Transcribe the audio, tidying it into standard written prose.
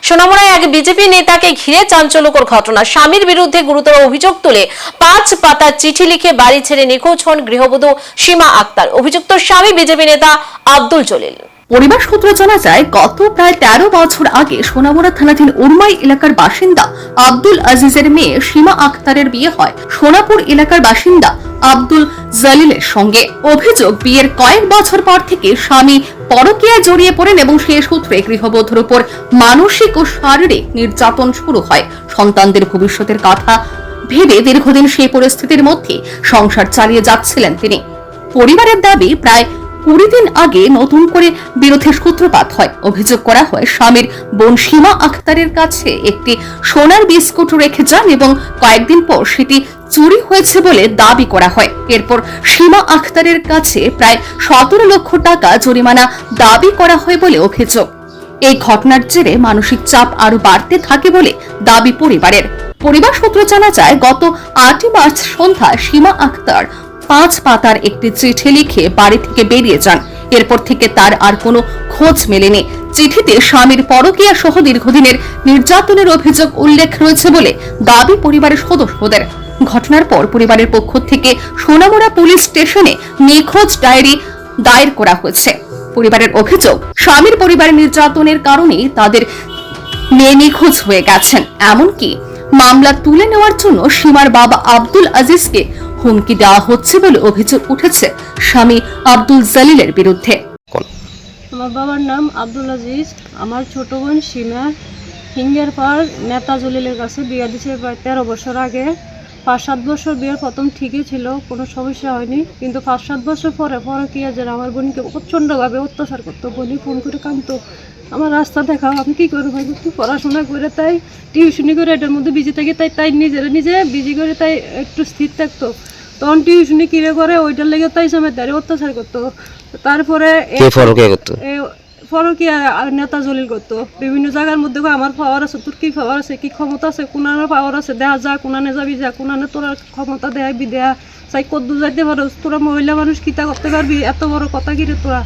সোনামুড়ায় এক বিজেপি নেতাকে ঘিরে চাঞ্চল্যকর ঘটনা। স্বামীর বিরুদ্ধে গুরুতর অভিযোগ তুলে 5 পাতার চিঠি লিখে বাড়ি ছেড়ে নিখোঁজ হন গৃহবধূ সীমা আক্তার। অভিযুক্ত স্বামী বিজেপি নেতা আব্দুল জলিল। পরিবার সূত্রে জানা যায়, গত প্রায় 13 বছর আগে সোনামুড়া থানাধীন উরমাই এলাকার বাসিন্দা আব্দুল আজিজের মেয়ে সীমা আক্তারের বিয়ে হয় সোনাপুর এলাকার বাসিন্দা আব্দুল জলিলের সঙ্গে। অভিযোগ, বিয়ের কয়েক বছর পর থেকে স্বামী পরকীয়ায় জড়িয়ে পড়েন এবং সেই সূত্রে গৃহবধূর উপর মানসিক ও শারীরিক নির্যাতন শুরু হয়। সন্তানদের ভবিষ্যতের কথা ভেবে দীর্ঘদিন সেই পরিস্থিতির মধ্যে সংসার চালিয়ে যাচ্ছিলেন তিনি। পরিবারের দাবি, প্রায় 20 দিন আগে নতুন করে বিরোধের সূত্রপাত হয়। অভিযোগ করা হয়, স্বামীর বোন সীমা আক্তারের কাছে একটি সোনার বিস্কুট রেখে যান এবং কয়েকদিন পর সেটি চুরি হয়েছে বলে দাবি করা হয়। এরপর সীমা আক্তারের কাছে প্রায় 17 লক্ষ টাকা জরিমানা দাবি করা হয় বলে অভিযোগ। এই ঘটনার জেরে মানসিক চাপ আরো বাড়তে থাকে বলে দাবি পরিবারের। পরিবার সূত্রে জানা যায়, গত 8 মার্চ সন্ধ্যায় সীমা আক্তার 5 পাতার একটি চিঠি লিখে বাড়ি থেকে বেরিয়ে যান। এরপর থেকে তার আর কোনো খোঁজ মেলেনি। চিঠিতে স্বামীর পরকীয়া সহ দীর্ঘদিনের নির্যাতনের অভিযোগ উল্লেখ রয়েছে বলে দাবি পরিবারের সদস্যদের। ঘটনার পর পরিবারের পক্ষ থেকে সোনামুড়া পুলিশ স্টেশনে নিখোঁজ ডায়েরি দায়ের করা হয়েছে। পরিবারের অভিযোগ, স্বামীর পরিবারের নির্যাতনের কারণেই তাদের মেয়ে নিখোঁজ হয়ে গেছেন। এমনকি মামলা তুলে নেওয়ার জন্য সীমার বাবা আব্দুল আজিজকে হুমকি দেওয়া হচ্ছে বলে অভিযোগ উঠেছে স্বামী আব্দুল জলিলের বিরুদ্ধে। আমার বাবার নাম আব্দুল আজিজ। আমার ছোট বোন সীমা হিঙ্গের পর নেতা জলিলের কাছে বিয়ে দিয়েছে প্রায় 13 বছর আগে। 5-7 বছর বিয়ের প্রথম ঠিকই ছিল, কোনো সমস্যা হয়নি। কিন্তু 5-7 বছর পরে কি যেন আমার বোনকে প্রচণ্ডভাবে অত্যাচার করতো। বোনই ফোন করে কাঁদতো, আমার রাস্তা দেখাও, আমি কী করবো ভাই, তুই পড়াশোনা করে তাই টিউশনি করে এটার মধ্যে বিজি থাকি, তাই নিজে বিজি করে তাই একটু স্থির থাকতো। তখন টিউশনি কিনে করে ওইটার লেগে তাই সময় দাঁড়িয়ে অত্যাচার করতো। তারপরে ফরকিয়া নেতা জলিল করতো বিভিন্ন জায়গার মধ্যে, আমার পাওয়ার আছে, তোর কি পাওয়ার আছে, কি ক্ষমতা আছে, কোনানের পাওয়ার আছে, দেখা যা কোনানে যাবি, যা কোনানে তোর ক্ষমতা দেখাবি, দেয়া চাই কদ্দু যাইতে পারো, তোরা মহিলা মানুষ কিতা করতে পারবি, এত বড় কথা কিরে তোরা,